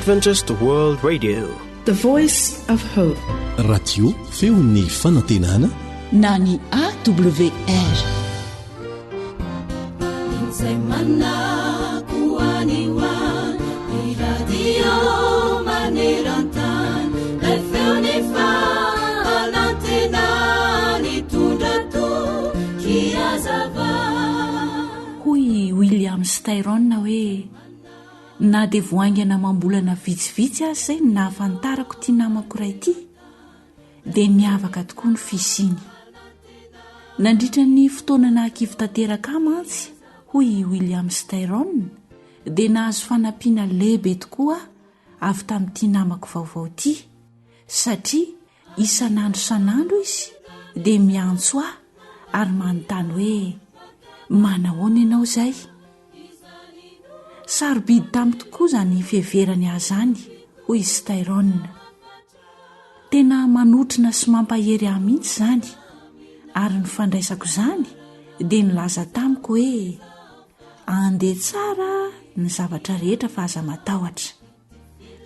Adventist World Radio, the voice of hope. Radio feon'ny fanantenana na ny AWR. Hoy William Styron hoe na dia voaingana mambolana vitsivitsy azy izay nahafantarako tia namako iray ity dia niavaka tokoa ny fisiny. Nandritra ny fotoana nahakivo tanteraka mantsy, hoy William Styron, dia nahazo fanampiana lehibe tokoa avy tamin'ity namako vaovao ity, satria isan'andro san'andro izy dia miantso ahy ary manontany hoe manahoana ianao izay? Sarobidy tamiko tokoa izany fiheverany ahy izany, hoy Styron. Tena manotrina sy mampahery ahy mihitsy izany, ary ny fandraisako izany dia nilaza tamiko hoe andeha tsara ny zavatra rehetra fa aza matahotra,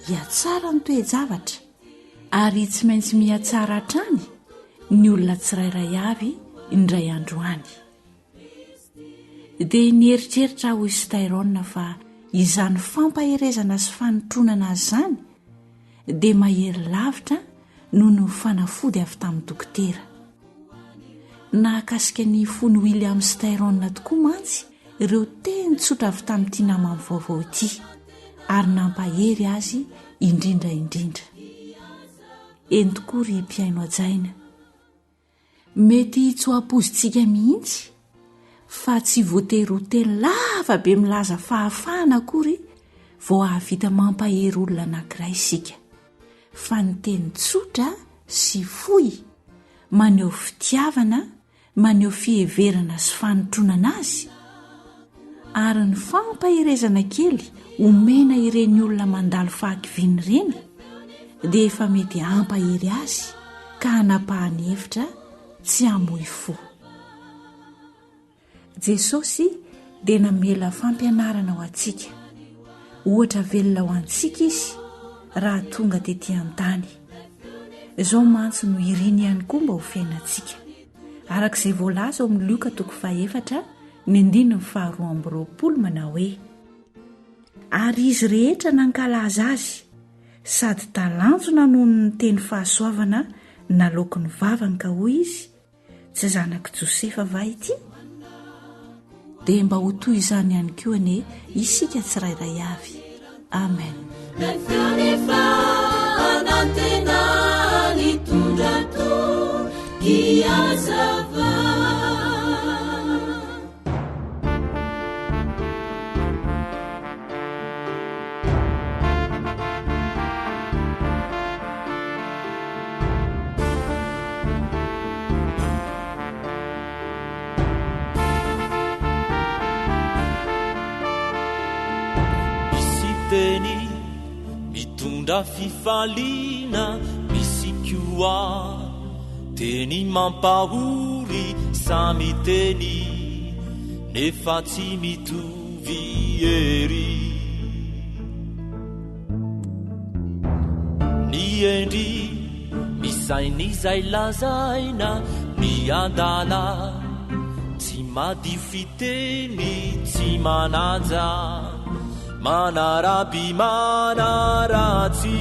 hiatsara ny toe-javatra, ary tsy maintsy mihatsara hatrany ny olona tsirairay avy indray andro any. Dia nieritreritra hoy Styron fa izany fampaherezana sy fanotronana azy izany dia mahery lavitra noho ny fanafody avy tamin'ny dokotera. Nahakasika ny fony William Styron tokoa mantsy ireo teny tsotra avy tamin'ity namany vaovao ity, ary nampahery azy indrindra indrindra. Eny tokoa ry mpiaino ajaina, mety tsy ho ampozintsika mihitsy fa tsy voatery ho teny lava be milaza fahafahana akory vao ahavita mampahery olona anankiray isika, fa ny teny tsotra sy fohy maneho fitiavana, maneho fiheverana sy fanotronana azy, ary ny fampaherezana kely omena ireny olona mandalo fahakiviany ireny dia efa mety ampahery azy ka hanapahany hevitra tsy hamohy fo. Jesosy dia namela fampianarana ho antsika, ohatra velona ho antsika izy raha tonga tetỳ an-tany. Izao mantsy no iriny ihany koa mba ho fiainantsika, arak'izay voalaza ao amin'ny Luka 4:12 manao hoe, ary izy rehetra nankalaza azy sady talanjona noho ny teny fahasoavana nalaoko ny vavany ka hoy izy, tsy zanak' Josefa va ity? Dia mba ho toy izany ihany koa ane isika tsirairay avy. Amen. Mitondra fifaliana misy koa teny mampahory samy teny nefa tsy mitovy ery. Ny endry misain'izay lazaina ny andala tsy madio fiteny tsy manaja manaraby manaratsy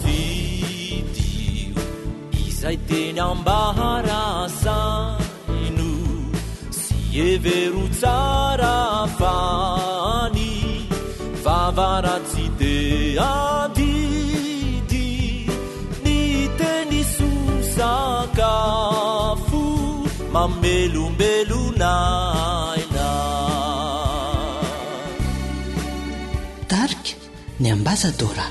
vidio izay teny ambaharasaino sy evero tsara fany vavaratsy de adidy ny teny sosakafo mamelombelonay Darika ny ambasadora.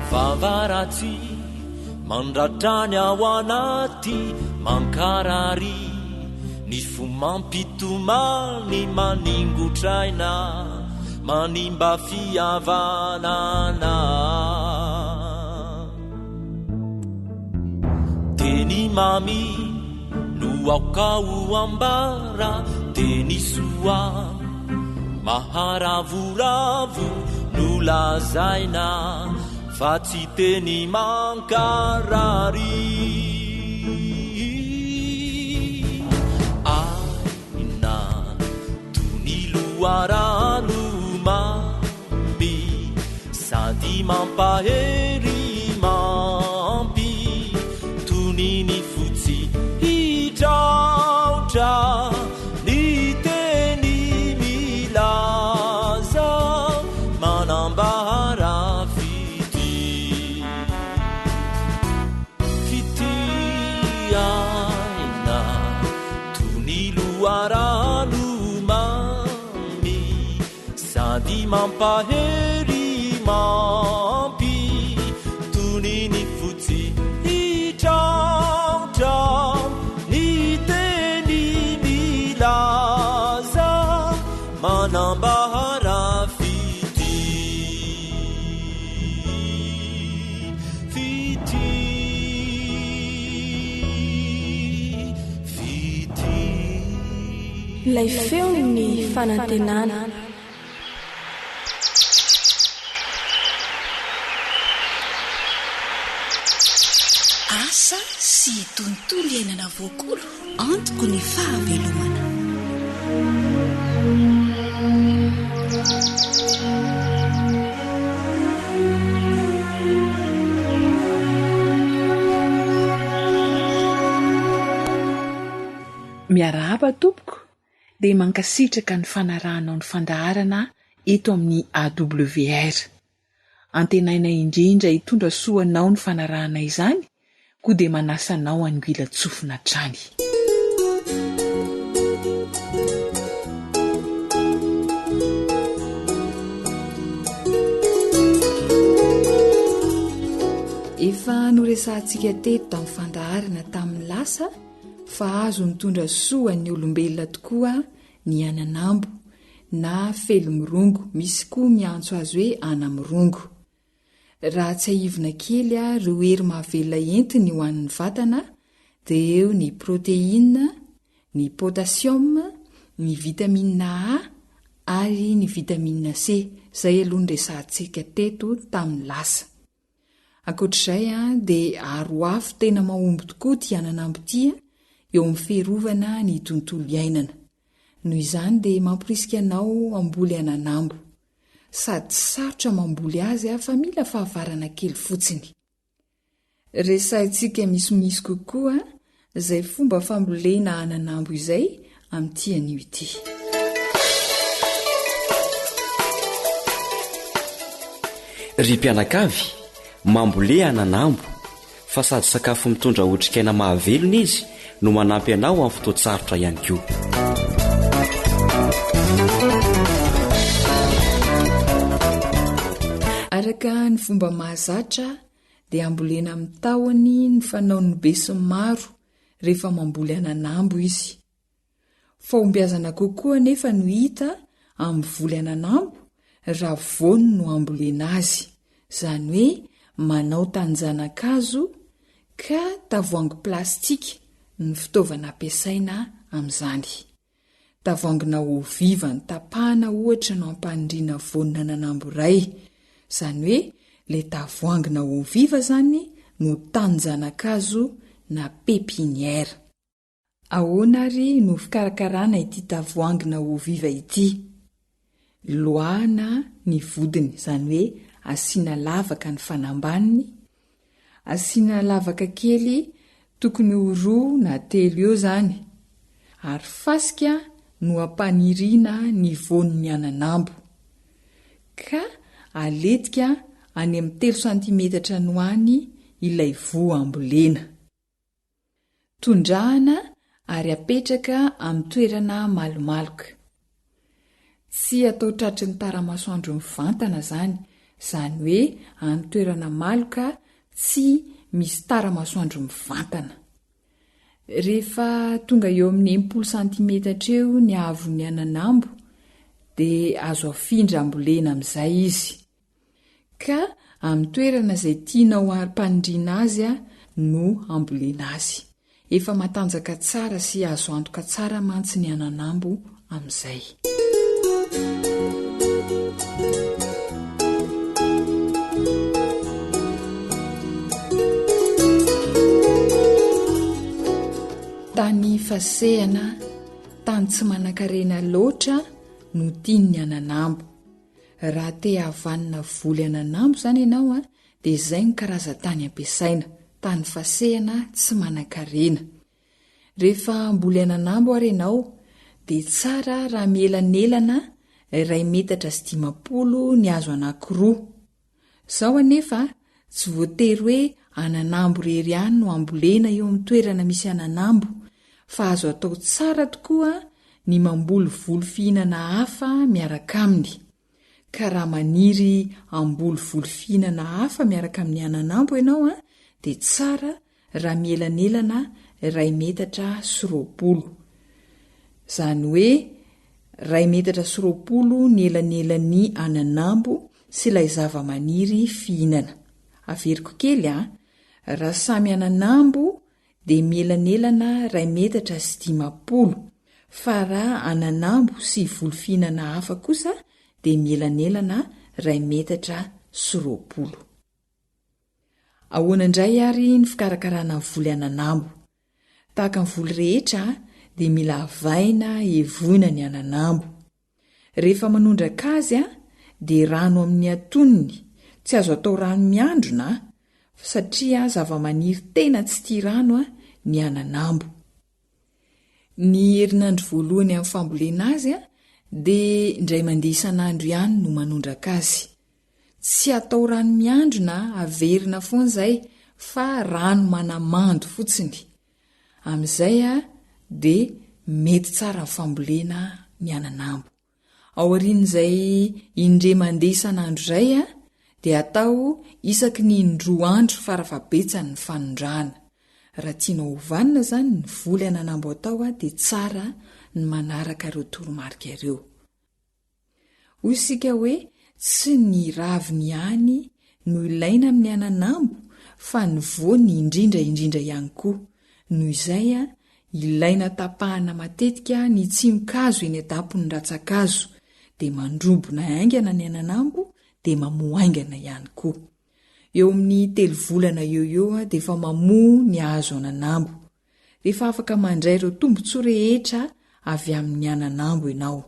Vavaratsy mandratrany ao anaty mankarary ny fo mampitomany maningotraina manimba fihavanana teny mamy no aokao ambara teny soa maharavoravo no lazaina fa tsy teny mankarary aina tony loarano mamy sady mampahery mampy toniny fotsy hitraotra ny teny milaza manambara fity aina tony loarano mamy sady mampahery mampy toniny fotsy hitraotra ny teny milaza manambara fity ilay feo ny fanantenana. Asa sy tontolo iainana voakolo antoko ny fahavelomana. Miarahaba tompoko dia mankasitraka ny fanarahanao ny fandaharana eto amin'ny AWR. Antenaina indrindra hitondra soanao ny fanarahana izany, koa dia manasanao angoila tsofina trany. Efa noresantsika teto tamin'ny fandaharana tamin'ny lasa fa azo nitondra soa ny olombelona tokoa ny ananambo na felomirongo, misy koa miantso azy hoe anamirongo. Raha tsy haivina kely ireo hery mahavelona entiny ho an'ny vatana dia eo ny protéine, ny potassium, ny vitamine A ary ny vitamine C. Izay aloha noresantsika teto tamin'ny lasa. Ankoatr'izay dia aroafo tena mahomby tokoa ty ananambo tia eo amin'ny fiarovana ny tontolo iainana. Noho izany dia mamporisika anao amboly ananambo. Sady sarotra mamboly azy fa mila fahavarana kely fotsiny. Resantsika misimisy kokoa izay fomba fambolena ananambo izay amin'ity anio ity. Ry mpianakavy, mambole ananambo fa sady sakafo mitondra otrikaina mahavelona izy no manampy anao amin'ny fotoatsarotra ihany koa. Araka ny fomba mahazatra dia ambolena amin'ny tahony ny fanaon'ny be sy maro rehefa mamboly ananambo izy. Fahombiazana kokoa nefa no hita amin'ny voly ananambo raha voany no ambolena azy, izany hoe manao tanjanakazo ka tavoahangy plastika ny fitaovana ampiasaina amin'izany. Tavoahangina oviva ny tapahana ohatra no ampanindriana vonina ananambo iray, izany hoe ilay tavoahangina oviva zany no tanjanakazo na pépinière. Ahoana ary no fikarakarana ity tavoahangina oviva ity? Loahana ny vodiny, izany hoe asiana lavaka ny fanambaniny, asiana lavaka kely tokony ho 2 na 3 eo zany, ary fasika no ampaniriana ny vonin'ny ananambo ka aletika any amin'ny 3 santimetatra ny hoany ilay voa ambolena. Tondrahana ary apetraka amin'ny toerana malomaloka. Tsy atao tratry ny taramasoandro mivantana zany, izany hoe amin'ny toerana maloka tsy misy taramasoandro mivantana. Rehefa tonga eo amin'ny 10 santimetatra eo ny avon'ny ananambo dia azo afindra ambolena amin'izay izy. Ka amin'ny toerana izay tianao ampanindriana azy no ambolena azy. Efa matanjaka tsara sy azo antoka tsara mantsy ny ananambo amin'izay. Tany fasehana, tany tsy manan-karena loatra no tiany ny ananambo. Raha te havanina voly ananambo izany ianao dia izay ny karazan-tany ampiasaina, tany fasehana tsy manan-karena. Rehefa mboly ananambo ary ianao dia tsara raha mielanelana 2 metatra sy 50 ny hazo anankiroa. Izao anefa tsy voatery hoe ananambo rery ihany no ambolena eo amin'ny toerana misy ananambo, fa azo atao tsara tokoa ny mamboly voly fihinana hafa miaraka aminy. Ka raha maniry amboly voly fihinana hafa miaraka amin'ny ananambo ianao dia tsara raha mielanelana 2 metatra sy 20. Izany hoe 2 metatra sy 20 ny elanelan'ny ananambo sy ilay zava-maniry fihinana. Averiko kely raha samy ananambo dia mielanelana 2 metatra sy 50, fa raha ananambo sy voly fihinana hafa kosa dia mielanelana 2 metatra sy 20. Ahoana indray ary ny fikarakarana ny voly ananambo? Tahaka ny voly rehetra dia mila avaina evoina ny ananambo. Rehefa manondraka azy dia rano amin'ny atonony, tsy azo atao rano miandrona satria zava-maniry tena tsy tia rano ny ananambo. Ny herinandro voalohany amin'ny fambolena azy dia indray mandeha isan'andro ihany no manondraka azy. Tsy atao rano miandrona, averina foana izay, fa rano manamando fotsiny. Amin'izay dia mety tsara ny fambolena ny ananambo. Aorian'izay indray mandeha isan'andro izay dia atao isaky ny 3 andro farafahabetsany ny fanondrahana. Raha tianao hovanina izany ny voly ananambo atao dia tsara ny manaraka ireo toromarika ireo. Hoy isika hoe tsy ny raviny ihany no ilaina amin'ny ananambo, fa ny voany indrindra ihany koa. Noho izay ilaina tapahana matetika ny tsimikazo eny adapony ratsakazo, dia mandrobona haingana ny ananambo dia mamoa haingana ihany koa. Eo amin'ny 3 volana eo dia efa mamoa ny hazo ananambo. Rehefa afaka mandray ireo tombontsoa rehetra avy amin'ny ananambo ianao,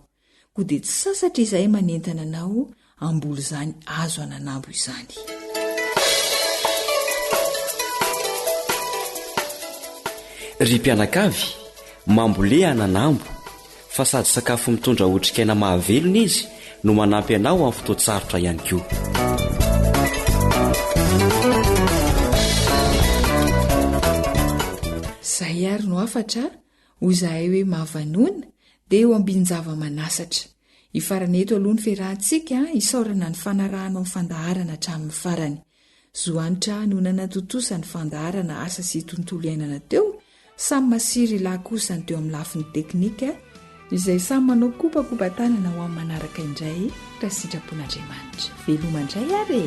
koa dia tsy sasatra izay manentana anao amboly izany hazo ananambo izany. Ry mpianakavy, mambolea ananambo fa sady sakafo mitondra otrikaina mahavelona izy no manampy anao amin'ny fotoatsarotra ihany koa. Izay ary no afatra hoy izahay hoe mahavanoana dia eo ambin-java manasatra. Ifarana eto aloha ny fiarahantsika isaorana ny fanarahana amin'ny fandaharana hatramin'ny farany. Zoanitra no nanatotosa ny fandaharana asa sy tontolo iainana teo, samy masiry lakosany teo amin'ny lafin'ny teknika, izay samy manao kopakopa-tanana ho amin'ny manaraka indray raha sitrapon'Andriamanitra. Velomandray ary.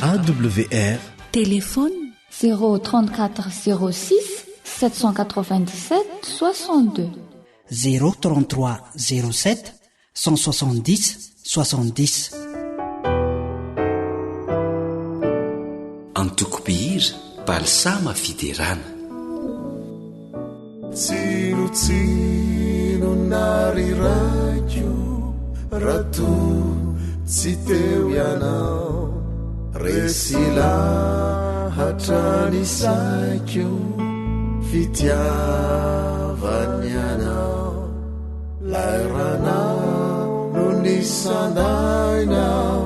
AWR Téléphone 034 06 797 62 033 07 170 70. Antokopihira Balsama Fiderana. Tsinotsino nariraiky rato tsy teo ianao, resy lahatrany saiko fitiavany anao, lairanao no nisandainao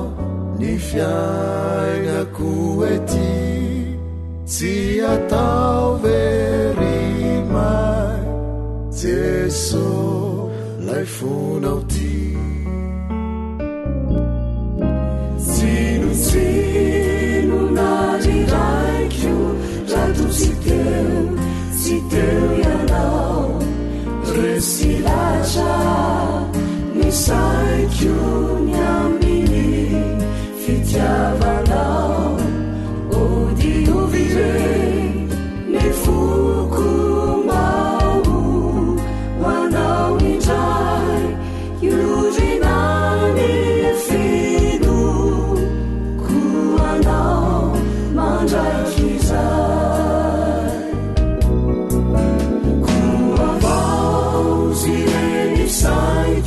ny fiainako ety, tsy atao very mai Jesô lay fonao ty. Tsinotsino nariraiky rato tsy teo ianao, resy latra ny saiko ny aminy fitiavanao,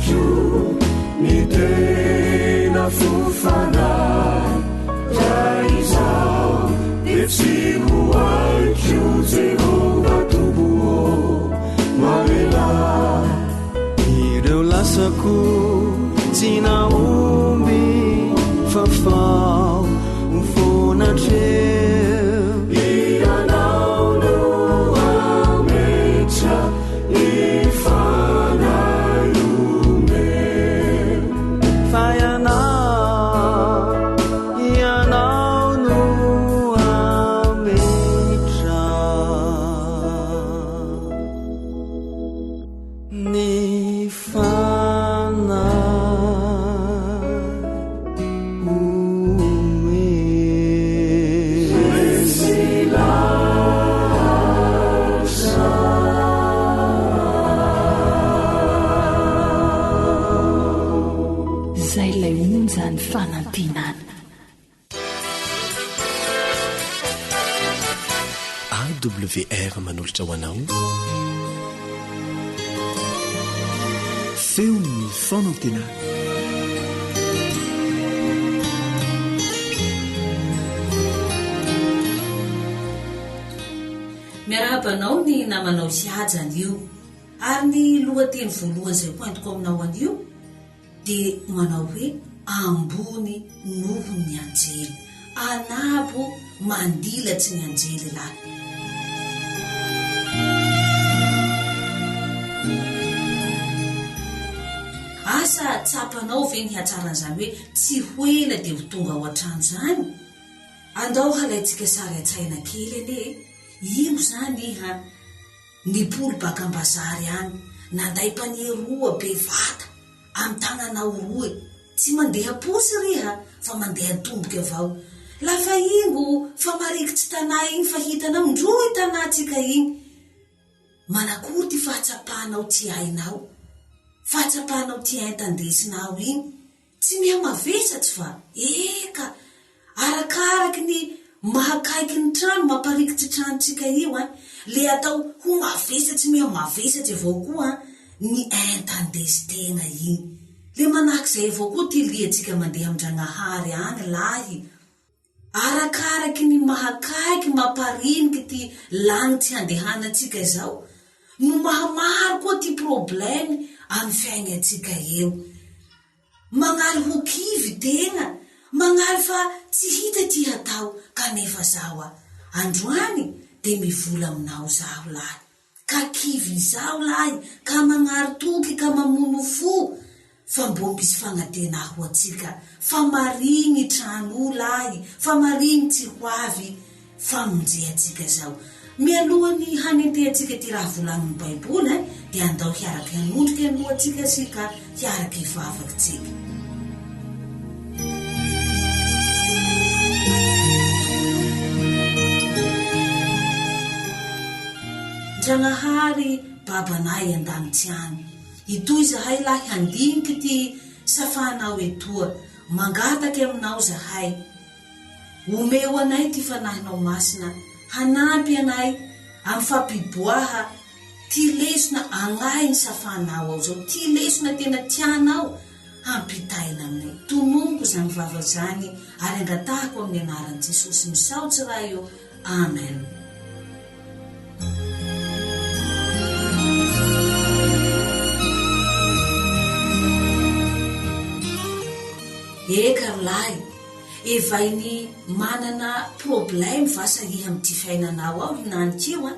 aiko ny tena fofana raha izao dia tsy ho aiko Jehova tombo malela ireo lasako tsy naomby fafao mifonatreo ianao no ametra ifanayombe fa ianao no ametra ny zay lay onjany fanantenana AWR manolotra ho anao feon'ny fanantenana miarabanao ny namanao siajany io ary ny lohateny voalohany izay pointiko aminao an'io dia manao hoe ambony noho ny anjely anabo mandilatsy ny anjely lahy asa tsapanao ve ny hatsaran'izany hoe tsy hoela dia ho tonga ao an-trano izany andao halaitsika sary an-tsaina kely ane io zany iha ny polo baka ambazary any nanday mpaneroa bevata amin'ny tananao roe tsy mandeha posy riha fa mandeha tomboka avao lafa ingo fa marikitsy tanà iny fa hitanao ndroy tanàtsika iny manakory ty fahatsapahnao ty ainao fahatsapahnao ty aintandesinao iny tsy miha mavesatsy fa eka arakaraky ny mahakaiky ny trano mamparikitsy tranotsika io le atao ho mavesatsy miha mavesatsy avao koa ny aintan-desitena iny le manahik'izay avao koa ty liatsika mandeha amin-Dragnahary any lahy arakaraky ny mahakaiky mampariniky ty lanitsy handehanatsika zao no mahamaro koa ty problemy amin'ny fiaignatsika eo magnaly ho kivy tena magnaly fa tsy hita ty hatao kanefa zao androany dia mivola aminao zaho lahy ka kivy zao lahy ka magnary toky ka mamono fo fa mbo misy fagnatena ho atsika fa mariny trano lahy fa mariny tsy hoavy famonjeatsika zao mialohany hanentehatsika ty raha volanin'ny baiboly dia andao hiaraky hanondrika alohatsika sika hiaraky hivavakitsika Dragnahary babanay an-danitsy any itoy zahay lahy handiniky ty safanao etoa mangataky aminao zahay omeo anay ty fanahinao masina hanampy anay amin'ny fampiboaha ty lesona agnay ny safanao ao zao ty lesona tena tianao hampitaina aminay tomonoko zany vava zany ary angatahako amin'ny anaran'i Jesosy misaotsy raha io amen eka lahy evainy manana problème vasa iha amin'ty fiainanao ao hinanikio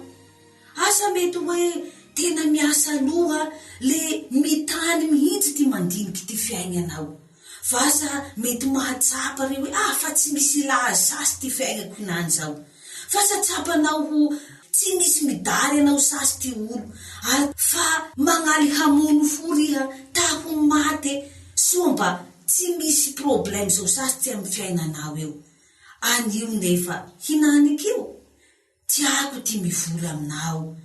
asa mety hoe tena miasa aloha le mitany mihitsy ty mandiniky ty fiainanao vasa mety mahatsapa re hoe fa tsy misy lahasasy ty fiainako hinany zao fa satsapanao ho tsy misy midary anao sasy ty olo ary fa magnaly hamono foriha ta ho mate somba tsy misy problème zao sasy ty amin'ny fiainanao eo anio nefa hinanikio tiako ty mivola aminao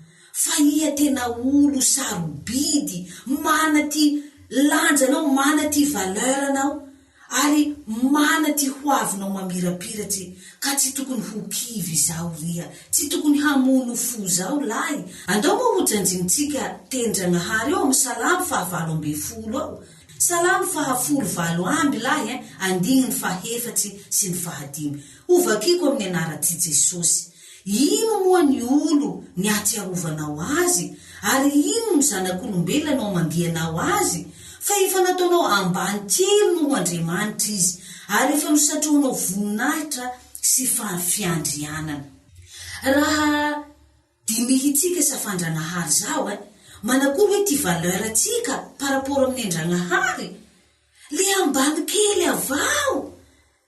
fa iha tena olo sarobidy mana ty lanjanao mana ty valeur anao ary mana ty hoavinao mamirapiratsy ka tsy tokony ho kivy zao ria, tsy tokony hamono fo zao lahy. Andao moa ho janjinitsika Tendranahary eo amy Salamo 7:10 ao. Salamo 10:10 amby lahy andigniny 7 sy ny 5. Ovakiko amin'ny anaraty Jesosy. Ino moa ny olo ny atsiarovanao azy, ary ino ny zanak'olombelonao mandianao azy? Fa efa nataonao ambany kely noho Andriamanitra izy, ary efa nosatroanao voninahitra sy fiandrianana. Raha dimihitsika Safandranahary zao manakory hoe ty valeur atsika par rapport amin'ny Andranahary, le ambany kely avao,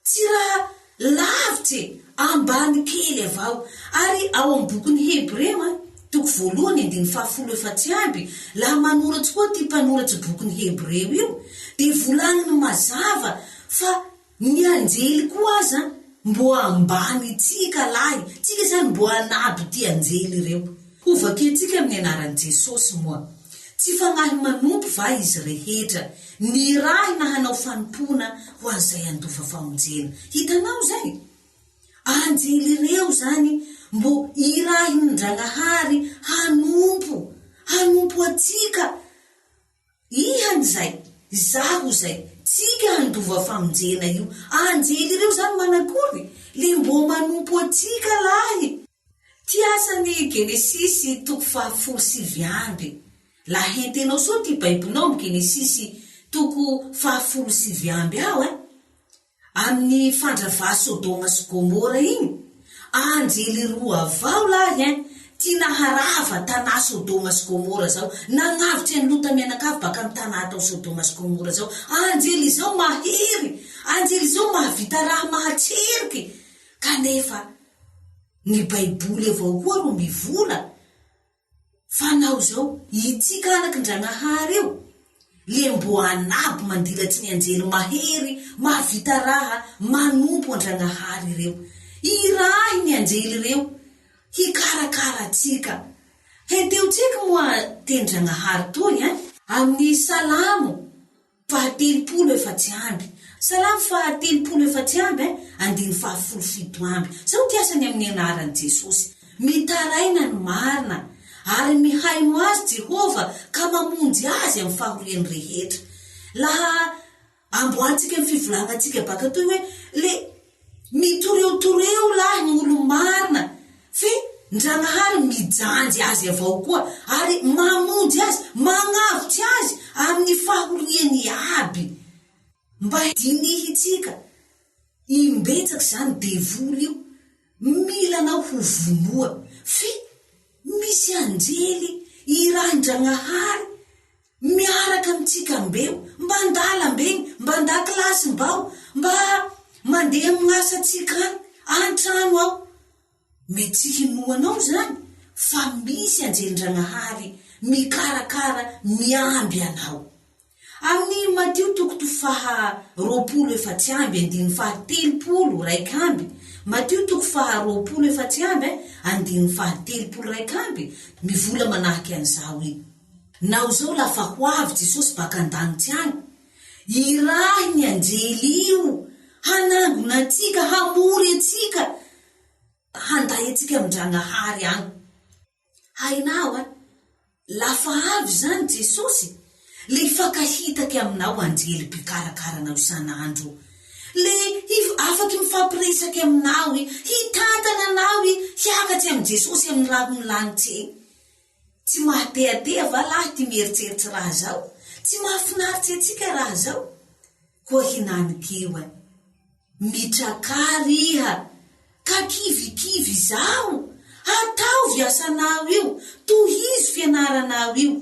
tsy raha lavitry, ambany kely avao. Ary ao amin'ny bokin'ny Hebreo 1:14 laha manoratsy koa ty mpanoratsy bokin'ny Hebreo io, de volagniny mazava fa ny anjely koa aza mbo ambany tsika lahy, tsika zany mbo anaby ty anjely ireo. Ovaketsika amin'ny anaran'i Jesosy moa, tsy fanahy manompo va izy rehetra, ny rahy na hanao fanompona ho an'izay andova famonjena. Hitanao zay, anjely ireo zany mbo irahin-Ndragnahary hanompo atsika. Ihany zay, zaho zay, tsika handova famonjena io. Anjely ireo zany manakory le mbo manompo atsika lahy. Ty asany Genesisy 7:7. La hentenao soa ty Baibolinao amin'ny Genesisy 7:7 ao amin'ny fandravà Sodoma sy Gomora iny, anjely roa avao lahy ty naharava tanà Sodoma sy Gomora zao, nagnavitry any Lota mianakavy baka amin'ny tanà tao Sodoma sy Gomora zao. Anjely zao mahery, anjely zao mahavita raha mahatseriky, kanefa ny Baiboly avao koa ro mivola fa nao zao itsika anakin-Ndragnahary io le mbo anaby mandilatsy ny anjely mahery, mahavita raha manompo Ndragnahary ireo. Irahy ny anjely ireo hikarakara atsika. Henteotsika moa Tendranahary toy amin'ny Salamo 3:4. Salamo 3:4 andiny 17 zao ty asany amin'ny anaran'i Jesosy. Mitaraina ny marina ary mihaino azy Jehova ka mamonjy azy amin'ny fahoriany rehetra. Laha amboatsika amin'ny fivolanantsika baka toy hoe le mitoreotoreo lahy ny olo marina, fe Ndragnahary mijanjy azy avao koa ary mamonjy azy, magnavitsy azy amin'ny fahoriany aby. Mba dinihitsika imbetsaky zany devoly io, milanao ho vonoa, fe misy anjely irahin-Ndragnahary miaraka amitsika mbeo, mba ndalam-beny, mba ndakilasy mbao, mba mandeha amin'asatsika an-trano ao. Mety hinoanao zany fa misy anjelin-Ndragnahary mikarakara miamby anao. Amin'ny Matio 2:24 Matio 2:24 mivola manahaky an'izao iny. Nao zao lafa hoavy Jesosy baka an-danitsy any, irahy ny anjely io hanangona atsika, hamory atsika, handay atsika amin-Ndragnahary any. Hainao lafa avy zany Jesosy, le ifakahitaky aminao anjely mpikarakara isan'andro, le afaky mifampiresaky aminao, hitantana anao hiakatsy amin'ny Jesosy amin'ny raha milanitsy eny. Tsy mahateatea va lahy ty mieritseritsy raha zao? Tsy mahafinaritsy atsika raha zao? Koa hinanikio mitrakary iha ka kivikivy zao, atao viasanao io, tohizo fianaranao io,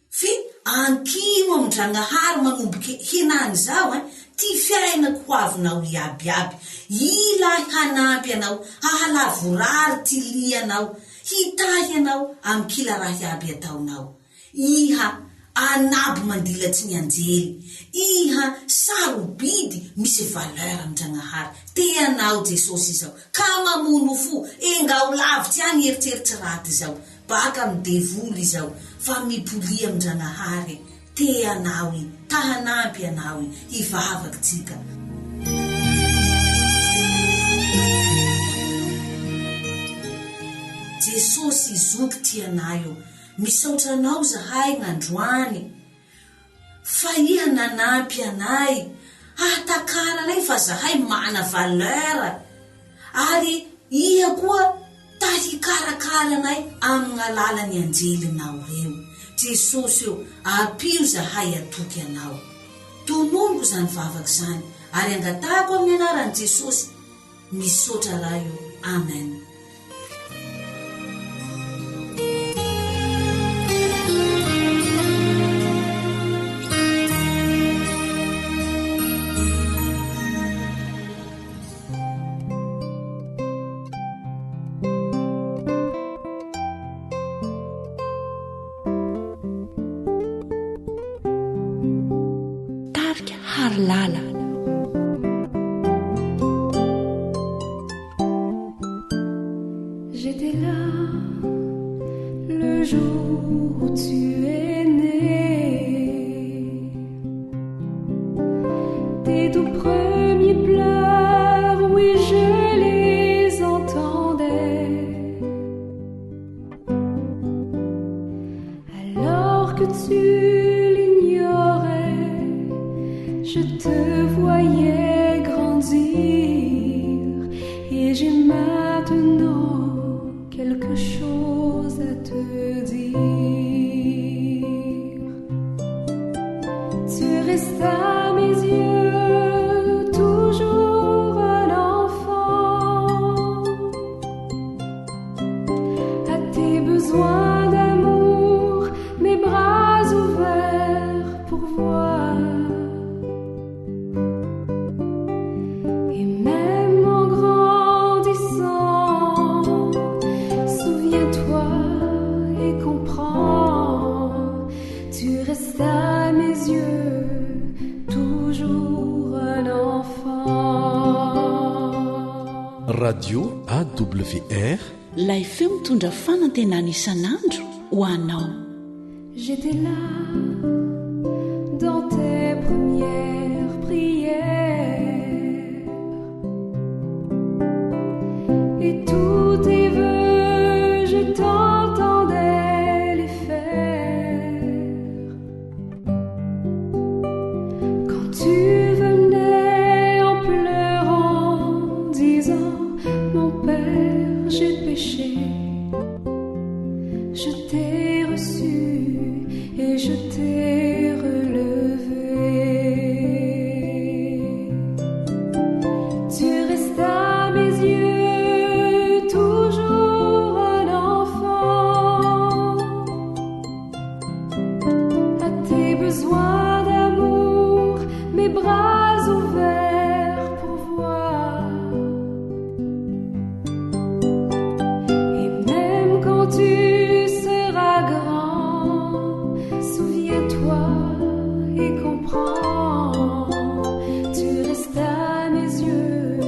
fe ankino amin'ny Ndragnahary manomboky hinany zao ty fiainako hoavinao iabiaby. Ilahy hanampy anao, hahalavorary ty lianao, hitahy anao amin'ny kila raha iaby ataonao. Iha anaby mandilatsy ny anjely, iha sarobidy misy valeur amin'ny Ndragnahary. Teanao Jesosy zao ka mamono fo, engao lavitsy any eritseritsy raty zao, baka amin'ny devoly zao, fa mipolia amin'ny Ndragnahary teanao i tahanampy anao i hivavakytsika. Jesosy izoky tianaio, misaotra anao zahay gn'androany, fa iha nanampy anay, ahatakara anay fa zahay mana valera, ary iha koa tahikarakara anay amin'ny alalan'ny anjelinao reo. Jesosy io, apio zahay atoky anao. Tononoko zany vavaky zany, ary angatahako amin'ny anaran'i Jesosy, misaotra raha io. Amen. Lala. J'étais là le jour où tu es né. Tes tout premiers pleurs, oui, je les entendais. Alors que tu je te voyais grandir et j'ai maintenant quelque chose à te dire. Tu restes à mes yeux toujours un enfant, à tes besoins d'amour, mes bras ouverts pour voir. Radio AWR Ilay feo mitondra fanantenana isan'andro ho anao. J'étais là dans tes premières prières et tous tes vœux je t'entendais les faire. Quand tu venais en pleurant disant mon Père, j'ai péché, je t'ai reçu et je t'ai relevé. Tu restes à mes yeux toujours un enfant, à tes besoins d'amour, mes bras ouverts pour voir. Tu seras grand, souviens-toi et comprends. Tu restes à mes yeux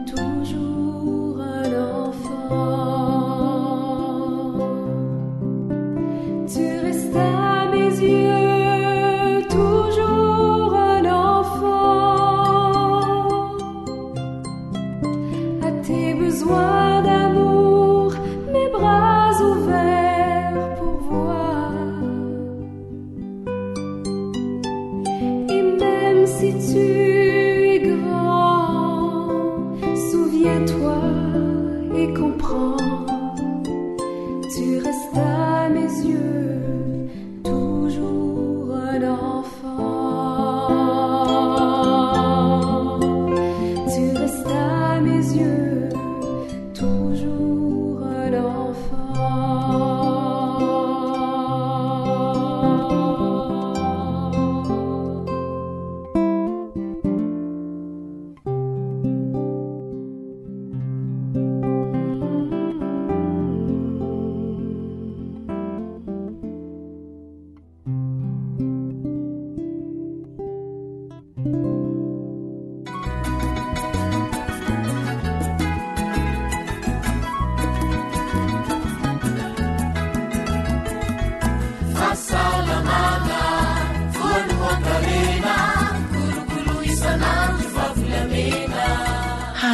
toujours un enfant. Tu restes à mes yeux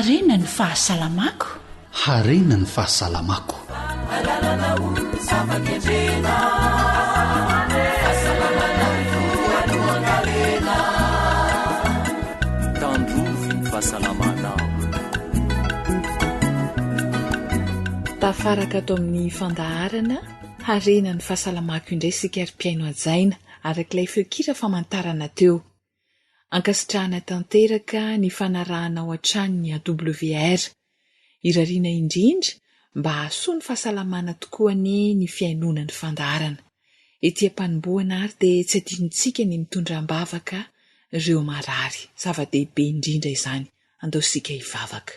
harena ny fahasalamako. harena ny fahasalamako. tandrovy ny fahasalamanao. tafaraka ato amin'ny fandaharana harena ny fahasalamako indray sika ry-piaino ajaina arak'ilay feokira famantarana teo. ankasitrahana tanteraka ny fanarahana ao an-tranony AWR irariana indrindra mba hahasoa ny fahasalamana tokoa ny fiainona ny fandaharana. Ety am-panomboana ary dia tsy adinontsika ny mitondram-bavaka ireo marary. Zava-dehibe indrindra izany, andao sika hivavaka.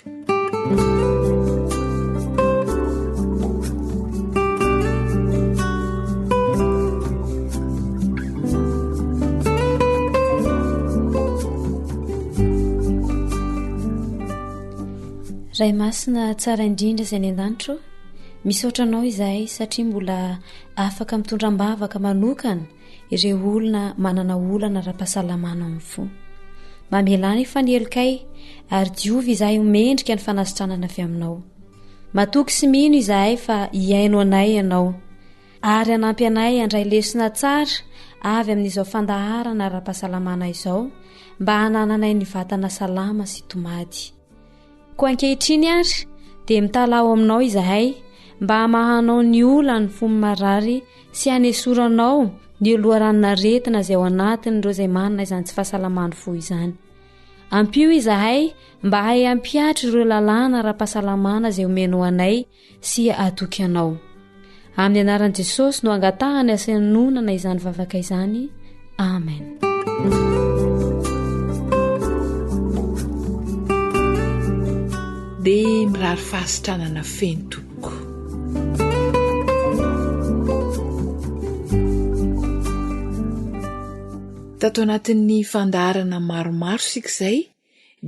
Ray masina tsara indrindra izay ny an-danitro, misaotranao izahay satria mbola afaka mitondram-bavaka manokana ireo olona manana olana ra-pahasalamana amin'ny fo. Mamelany fanelikay ary diovy izahay homendrika ny fanasitranana avy aminao. Matoky sy mino izahay fa hiaino anay ianao ary hanampy anay handray lesona tsara avy amin'izao fandaharana ra-pahasalamana izao mba hanananay ny vatana salama sy tomady. Ko ankehitriny ary dia mitalao aminao izahay mba hamahanao ny ola ny fomba marary sy hanesoranao ny oloharanona retina izay ao anatin'ireo izay manana izany tsy fahasalamany fo izany. Ampio izahay mba hay ampiatra ireo lalàna ra-pahasalamana izay omeno anay sy atoky anao. Amin'ny anaran'i Jesosy no angatahany asanonana izany vavaka izany. Amen. dia mirary fahasitranana feno tompoko. Tato anatin'ny fandaharana maromaro sika izay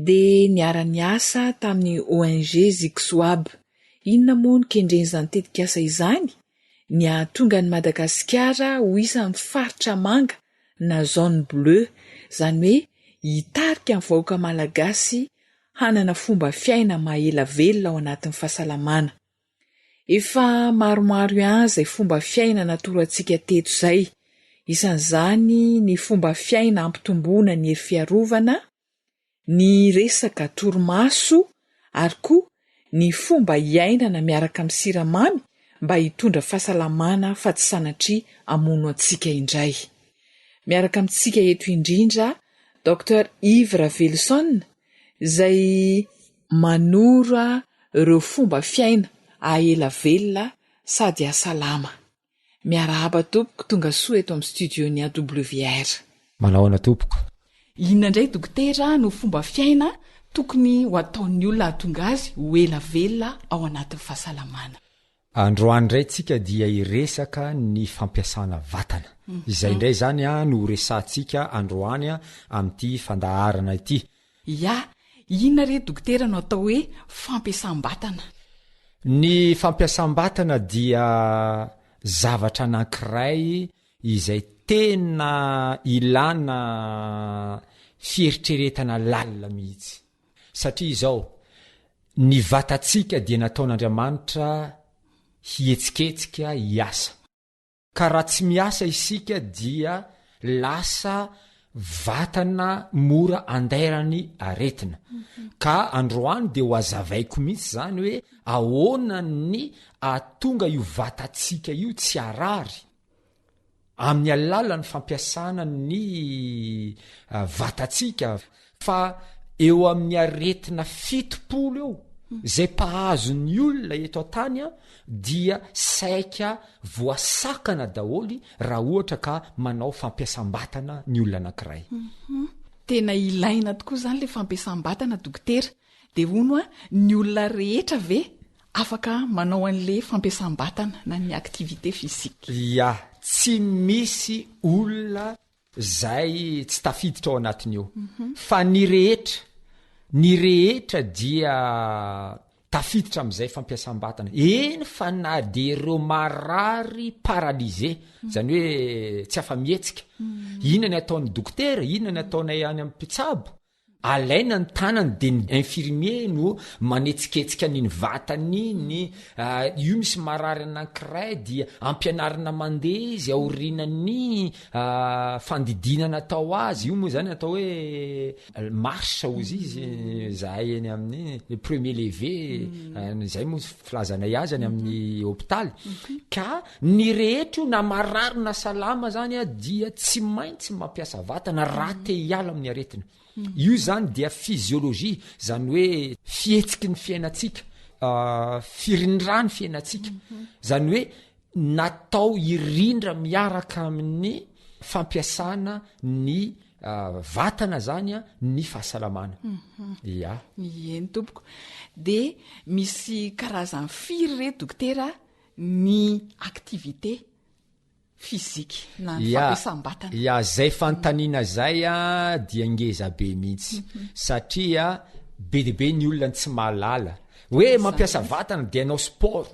dia niara-ny asa tamin'ny ONG Zixoab. Inona moa ny kendren'izany tetikasa izany? Ny ahatonga ny Madagasikara ho isan'ny faritra manga na zone bleu, izany hoe hitarika ny vahoaka malagasy hanana fomba fiaina mahela velona ao anatin'ny fahasalamana. Efa maromaro ihany izay fomba fiaina natorantsika teto izay. Isan'izany ny fomba fiaina ampitomboana ny hery fiarovana, ny resaka torimaso ary koa ny fomba hiainana miaraka amin'ny siramamy mba hitondra fahasalamana fa tsy sanatria hamono antsika indray. Miaraka amintsika eto indrindra Dr Yves Ravelson izay manora ireo fomba fiaina ahela velona sady asalama. Miarahaba tompoko, tonga soa eto amin'ny studiony AWR. Manahoana tompoko? Inona indray dokotera no fomba fiaina tokony ho ataon'ny olona hahatonga azy ho ela velona ao anatin'ny fahasalamana? Androany indray tsika dia iresaka ny fampiasana vatana. Izay indray zany no resantsika androany amin'ity fandaharana ity. Ya, inona re dokotera no atao hoe fampiasam-batana? Ny fampiasam-batana dia zavatra anankiray izay tena ilana fieritreretana lalina mihitsy. Satria izao, ny vatantsika dia nataon'Andriamanitra hietsiketsika hiasa. Ka raha tsy miasa isika dia lasa vatana mora andairany aretina. Ka androany dia ho azavaiko mihitsy zany hoe ahoana ny ahatonga io vatantsika io tsy arary amin'ny alalan'ny fampiasana ny vatantsika, fa eo amin'ny aretina 70 eo zay mpahazo ny olona eto an-tany dia saika voasakana daholy raha ohatra ka manao fampiasam-batana ny olona anankiray. Tena ilaina tokoa zany le fampiasam-batana dokotera. Dia hono ny olona rehetra ve afaka manao an'le fampiasam-batana na ny aktivité fizika? Ya, tsy misy olona zay tsy tafiditra ao anatiny eo. Fa ny rehetra dia tafiditra amin'izay fampiasam-batana. Eny fa na dia ireo marary paralysé, zany hoe tsy afa-mihetsika. Inona ny ataon'ny dokotera, inona ny ataonay any amin'ny mpitsabo, alaina ny tanany de ny infirmier no manetsiketsika niny vatan'iny io misy marary anankiray dia ampianarina mandeha izy aorinany fandidinana atao azy io moa zany atao hoe marsha ozy izy zahay eny amin'ny premier levé zay moa filazanay azy any amin'ny hôpitaly ka ny rehetra io na marary na salama zany a dia tsy maintsy mampiasa vatana raha te hiala amin'ny aretina io zany dia fiziolojia zany hoe fihetsiky ny fiainatsika firindrany fiainatsika zany hoe natao irindra miaraka amin'ny fampiasana ny vatana zany a ny fahasalamana ia eny tompoko de misy karazany firy re dokotera ny activité fizika na fampiasam-batana ia zay fantaniana zay a dia ngeza be mihitsy satria be de be ny olona tsy mahalala hoe mampiasa vatana de anao sport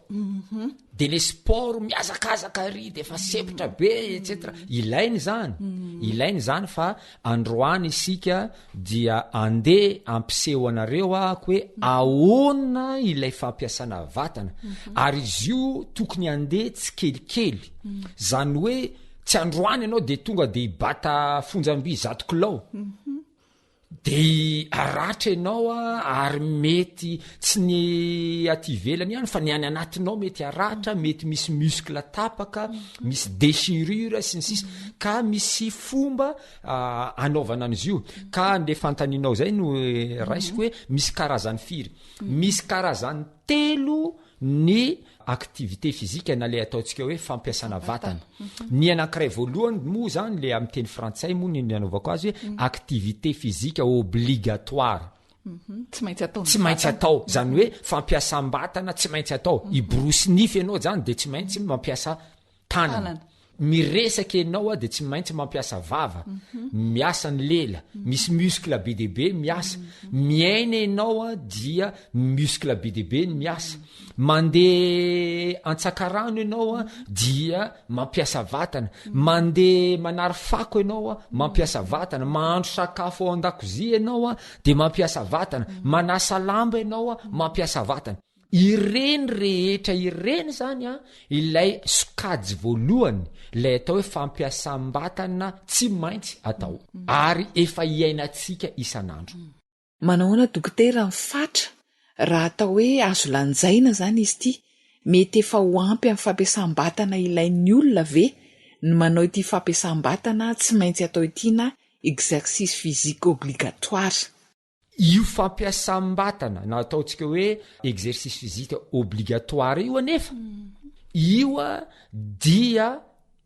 de le sport miazakazaka ry de efa sepotra be etc ilainy zany fa androany isika dia andeha ampiseho anareo ako hoe ahoana ilay fampiasana vatana ary izy io tokony andeha tsy kelikely zany hoe tsy androany ianao de tonga de ibata fonjam-by 1 kilao de aratra ianao ary mety tsy ny aty velany ihany fa ny any anatinao mety aratra mety misy muscle tapaka misy déchirure sy ny sisa ka misy fomba anaovana an'izy io ka le fantaninao zay no raisiko hoe misy karazany firy misy karazany 3 ny activité physique na le ataontsika hoe fampiasana vatana ny anankiray voalohany moa zany le amin'ny teny frantsay moa ny anaovako azy hoe activité physique obligatoire tsy maintsy atao zany hoe fampiasam-batana tsy maintsy atao iborosy nify ianao zany de tsy maintsy mampiasa tanana miresaka ianao a de tsy maintsy mampiasa vava miasa ny lela misy muscle be de be miasa miaina ianao a dia muscle be de be ny miasa mandeha antsakarano ianao a dia mampiasa vatana mandeha manary fako ianao a mampiasa vatana mahandro sakafo ao an-dakozia ianao a de mampiasa vatana manasa lamba ianao a mampiasa vatana ireny rehetra ireny zany a ilay sokajy voalohany lay atao hoe fampiasam-batana tsy maintsy atao ary efa iainatsika isan'andro manahoana dokotera mifatra raha atao hoe azo lanjaina zany izy ity mety efa ho ampy amin'ny fampiasam-batana ilain'ny olona ve ny manao ity fampiasam-batana tsy maintsy atao ity na exercice physique obligatoire io fampiasam-batana na ataontsika hoe exercice physique obligatoire io anefa io a dia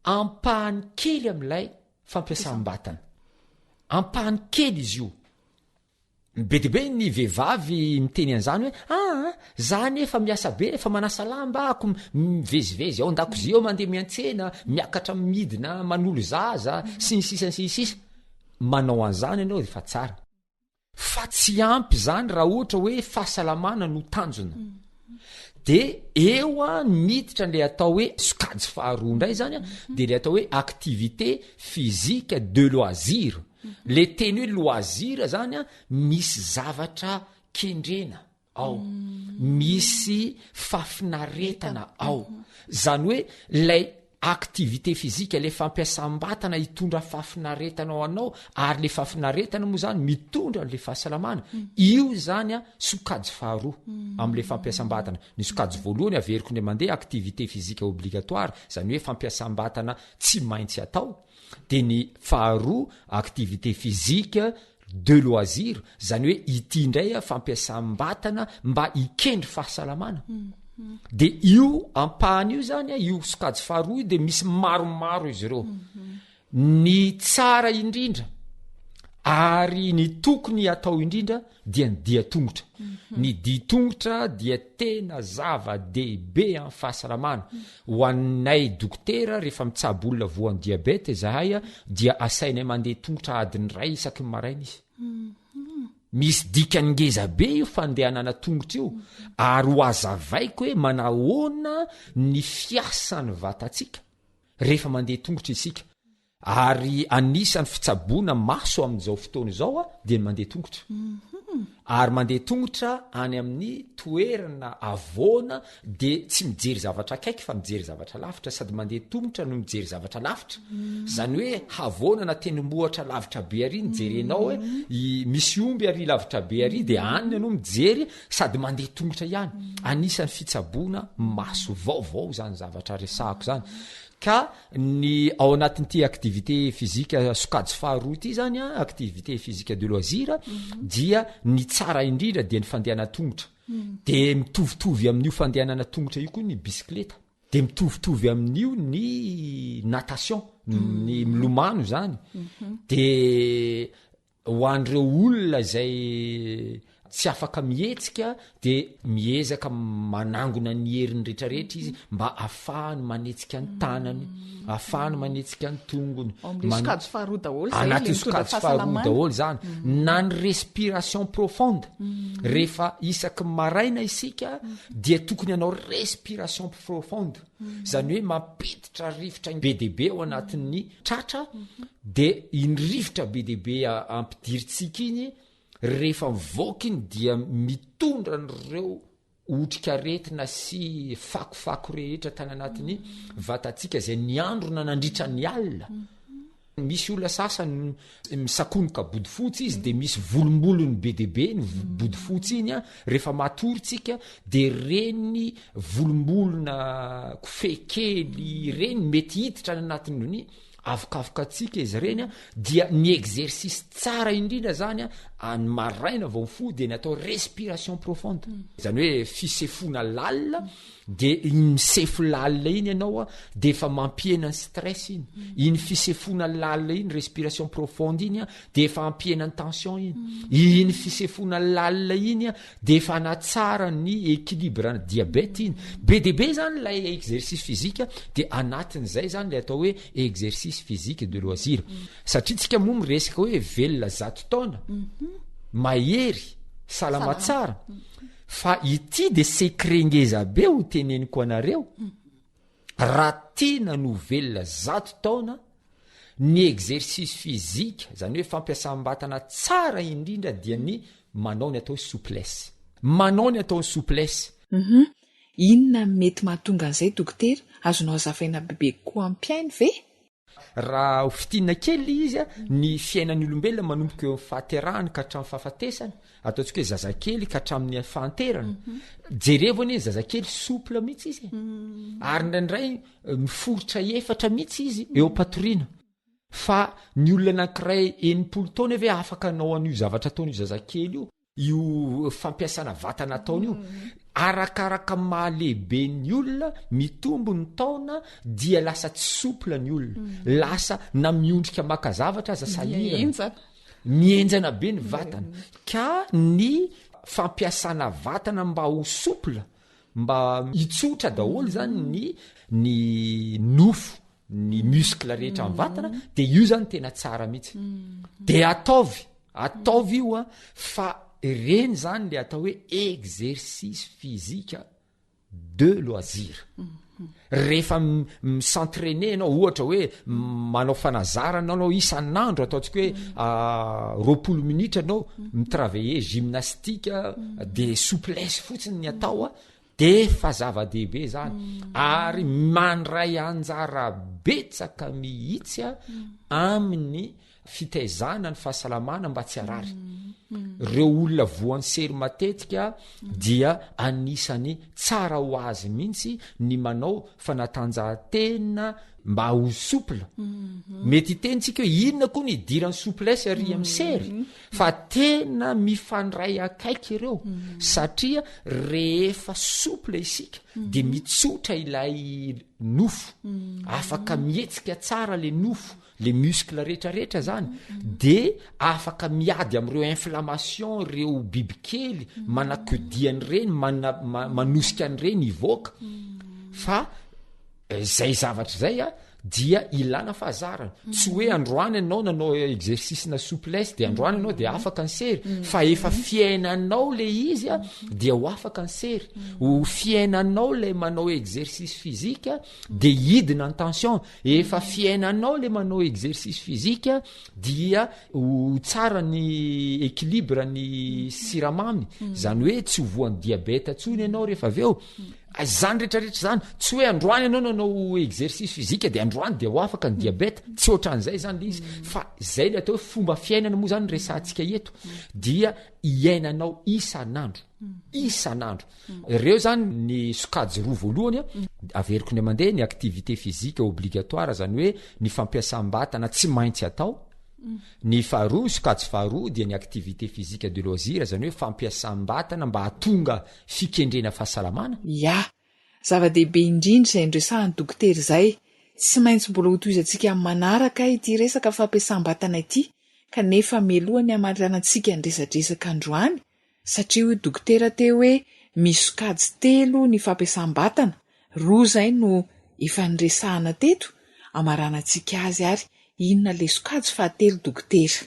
ampahany kely amin'ilay fampiasam-batana ampahany kely izy io be de be ny vehivavy miteny an'izany hoe zany efa miasa be efa manasa lamba ako mivezivezy ao an-dakozia ao mandeha miantsena miakatra midina manolo zaza sy ny sisa sy ny sisa manao an'izany ianao efa tsara fa tsy ampy zany raha ohatra hoe fahasalamana no tanjona de eo a miditra le atao hoe sokajy faharoa indray zany a de le atao hoe activité physique de loisir le teny hoe loisir zany a misy zavatra kendrena ao misy fafinaretana ao zany hoe lay activité physique le fampiasam-batana hitondra fafinaretana ao anao ary le fafinaretana moa zany mitondra le fahasalamana io zany a sokajy faharoa am'le fampiasam-batana ny sokajy voalohany averiko ny mandeha activité physique obligatoire zany hoe fampiasam-batana tsy maintsy atao de ny faharoa activité physique de loisir zany hoe ity indray a fampiasam-batana mba ikendry fahasalamana de io ampahany io zany a io sokajy faharoa io de misy maromaro izy ireo ny tsara indrindra ary ny tokony atao indrindra dia ny dia-tongotra ny dia-tongotra dia tena zava-dehibe amin'ny fahasalamana ho annay dokotera rehefa mitsabo olona voan'ny diabeta zahay a dia asainay mandeha tongotra adiny ray isaky ny maraina izy misy dikany ngeza be io fandehanana tongotra io ary ho azavaiko hoe manahoana ny fiasany vatatsika rehefa mandeha tongotra isika ary anisan'ny fitsaboana maso amin'izao fotoana izao a de ny mandeha tongotra ary mandeha tongotra any amin'ny toerana avoana de tsy mijery zavatra akaiky fa mijery zavatra lavitra sady mandeha tongotra no mijery zavatra lavitra zany hoe havoana na tenimbohatra lavitra be ary nijerenao hoe misy omby ary lavitra be ary de anyny anao mijery sady mandeha tongotra ihany anisan'ny fitsaboana maso vaovao zany zavatra resahako zany ka ny ao anatin'ity activité physique sokajy faharoa ity zany a activité physique de loisir dia ny tsara indrindra de ny fandehana tongotra de mitovitovy amin'io fandehanana tongotra io koa ny bisikleta de mitovitovy amin'io ny natation ny milomano zany de ho an'ireo olona zay tsy afaka mihetsika de miezaka manangona ny heriny rehetrarehetra izy mba ahafahany manetsika ny tanany ahafahany manetsika ny tongony anaty sokajy faharoa daholo zany na ny respiration profonde rehefa isaky maraina isika dia tokony anao respiration profonde zany hoe mampiditra rivotra be deabe ao anatin'ny tratra de iny rivotra be deabe ampidiritsika iny rehefa mivoaka iny dia mitondra n'ireo otrikaretina sy fakofako rehetra tany anatiny vatatsika zay ny androna nandritra ny alina misy olona sasany misakonoka bodifotsy izy de misy volombolony be deabe ny bodifotsy iny a rehefa matoritsika de reny volombolona kofekely reny mety hiditra ny anatin'iny avokavoka atsika izy reny a dia ny exercice tsara indrindra zany a any maraina vao mifo de ny atao respiration profonde zany hoe fisefona lalina de misefo lalina iny ianao a de efa mampiena ny stress iny iny fisefona lalina iny respiration profonde iny a de efa ampiena ny tension iny fisefona lalina iny a de efa anatsara ny équilibre diabète iny be deabe zany lay exercice physique de anatin'izay zany le atao hoe exercice physique de loisir satria tsika moa miresaka hoe velona zato taona mahery salama tsara fa ity de secret-ngeza be ho teneniko anareo raha tena no velona zato taona ny exercice physique zany hoe fampiasam-batana tsara indrindra dia ny manao ny atao souplesse manao ny atao souplesse inona mety mahatonga an'izay dokotera azonao azavaina bebe koa ampiainy ve raha ho fitinana kely izy a ny fiainan'ny olombelona manomboka eo fahaterahany ka hatramin'ny fahafatesany ataontsika hoe zazakely ka hatramin'ny fahanterana jerevony zazakely souple mihitsy izy ary ndraindray miforotra efatra mihitsy izy eo patoriana fa ny olona anankiray 80 taona ave afaka anao an'io zavatra ataon'io zazakely io fampiasana vatana ataony io arakaraka mahalehibe ny olona mitombo ny taona dia lasa tsy souple ny olona lasa na miondrika maka zavatra aza sahirana mienjana be ny vatana ka ny fampiasana vatana mba ho souple mba hitsotra daholo zany ny nofo ny muscle rehetra amin'ny vatana de io zany tena tsara mihitsy de ataovy io a fa reny zany le atao hoe exercice physique de loisir rehefa misentraîner anao ohatra hoe manao fanazarana anao isan'andro ataontsika hoe 20 minitra anao mitravailler gymnastique de souplesse fotsiny ny atao a de fa zava-dehibe zany ary mandray anjara betsaka mihitsy a amin'ny fitaizana ny fahasalamana mba tsy arary reo olona voan'ny sery matetika dia anisany tsara ho azy mihitsy ny manao fanatanjahantena mba ho souple mety tenitsika hoe inona koa ny idiran'ny souplesse ary amin'ny sery fa tena mifandray akaiky ireo satria rehefa souple isika de mitsotra ilay nofo afaka mihetsika tsara le nofo le muscle rehetrarehetra zany de afaka miady am'ireo inflammation reo bibikely manakodiany reny manosika any reny ivoaka fa zay zavatra zay a dia ilana fahazarana tsy hoe androany ianao nanao exercisena souplesse de androany ianao de afaka ny sery fa efa fiainanao le izy a dia ho afaka ny sery ho fiainanao le manao exercice physique de hidina ny tension efa fiainanao le manao exercice physique dia ho tsara ny équilibre ny siramamy zany hoe tsy hovoan'ny diabeta tsony ianao rehefa aveo zany rehetrarehetra zany tsy hoe androany ianao nanao exercice physique de androany de ho afaka ny diabeta tsy ohatran'izay zany le izy fa zay le atao hoe fomba fiainana moa zany resantsika eto dia iainanao isan'andro ireo zany ny sokajy roa voalohany a averiko ny mandeha ny activité physique obligatoire zany hoe ny fampiasam-batana tsy maintsy atao ny faharoa sokajy faharoa dia ny activité physique de loisir zany hoe fampiasam-batana mba hatonga fikendrena fahasalamana zava-dehibe indrindra zay ndresahany dokotera zay tsy maintsy mbola hotoizantsika manaraka ity resaka fampiasam-batana ity kanefa melohany amaranantsika nyresadresaka androany satria hoe dokotera teo hoe misy sokajy 3 ny fampiasam-batana 2 zay no efa niresahana teto amaranantsika azy ary inona le sokajy fahatelo dokotera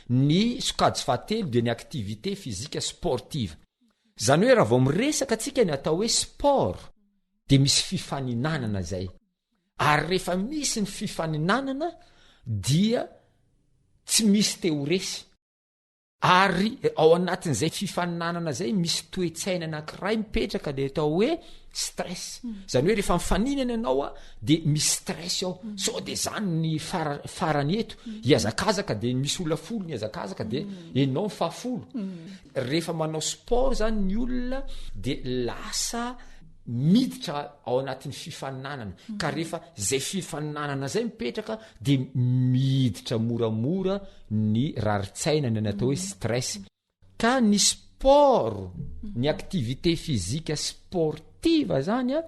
ny sokajy fahatelo dia ny activité physique sportive zany hoe raha vao miresaka atsika ny atao hoe sport de misy fifaninanana zay ary rehefa misy ny fifaninanana dia tsy misy teo resy ary ao anatin'izay fifaninanana zay misy toetsaina anankiray mipetraka le atao hoe stress zany hoe rehefa mifaninana ianao a de misy stress ao so de zany ny farany eto iazakazaka de misy olona folo ny azakazaka de ianao mifahafolo rehefa manao sport zany ny olona de lasa miditra ao anatin'ny fifaninanana ka rehefa zay fifaninanana zay mipetraka de miditra moramora ny raritsainana ny atao hoe stress ka ny sport ny activité physique sportive zany a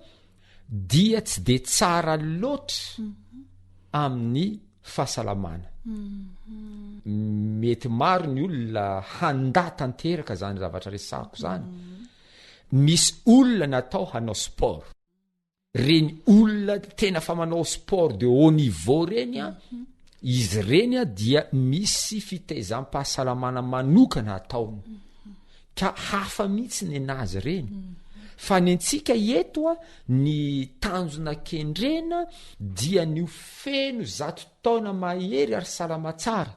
dia tsy de tsara loatra amin'ny fahasalamana mety maro ny olona handatanteraka zany zavatra resako zany misy olona natao hanao sport reny olona tena fa manao sport de haut niveau reny a izy reny a dia misy fitaizam-pahasalamana manokana ataony ka hafa mihitsy ny anazy reny fa ny antsika eto a ny tanjona kendrena dia ny feno 100 taona mahery ary salama tsara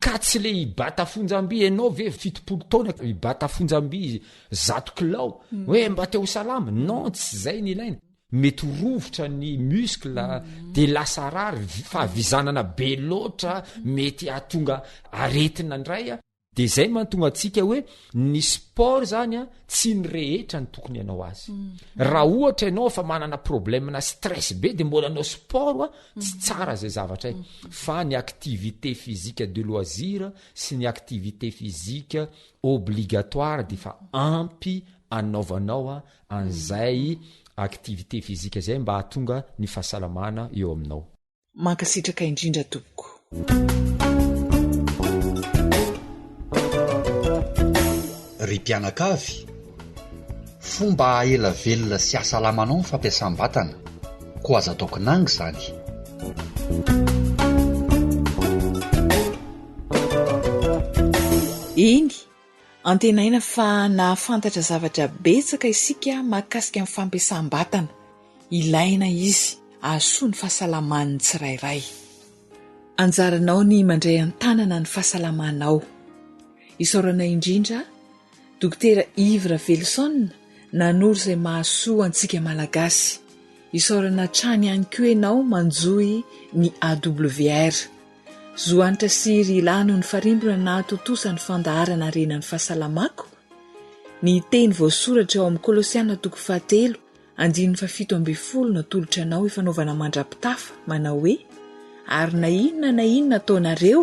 ka tsy le ibata fonjam-by ianao ve 70 taona ibata fonjam-by 100 kilao hoe mba te ho salama non tsy zay ny ilaina mety rovotra ny muscle de lasa rary fahavizanana be loatra mety atonga aretina ndray a de zay mantonga atsika hoe ny sport zany a tsy ny rehetra ny tokony ianao azy raha ohatra ianao fa manana problème na stress be de mbola anao sport a tsy tsara zay zavatra fa ny activité physique de loisir sy ny activité physique obligatoire de fa ampy anaovanao a an'izay activité physique zay mba hatonga ny fahasalamana eo aminao mankasitraka indrindra tompoko ry mpianakavy fomba ela velona sy ahasalamanao ny fampiasam-batana ko aza ataoko nangy zany iny antenaina fa nahafantatra zavatra betsaka isika mahakasika amin'ny fampiasam-batana ilaina izy ahasoa ny fahasalaman'ny tsirairay anjaranao ny mandray an-tanana ny fahasalamanao isaorana indrindra dokotera Ivra Velson nanoro izay mahasoa antsika malagasy isaorana trany ihany koa ianao manjoy ny AWR zoanitra siry ilano ny farimbona na totosa ny fandaharana renan'ny fahasalamako ny teny voasoratra ao amin'ny Kolosiana 3:7 natolotra anao ifanaovana mandrapitafa manao hoe ary na inona ataonareo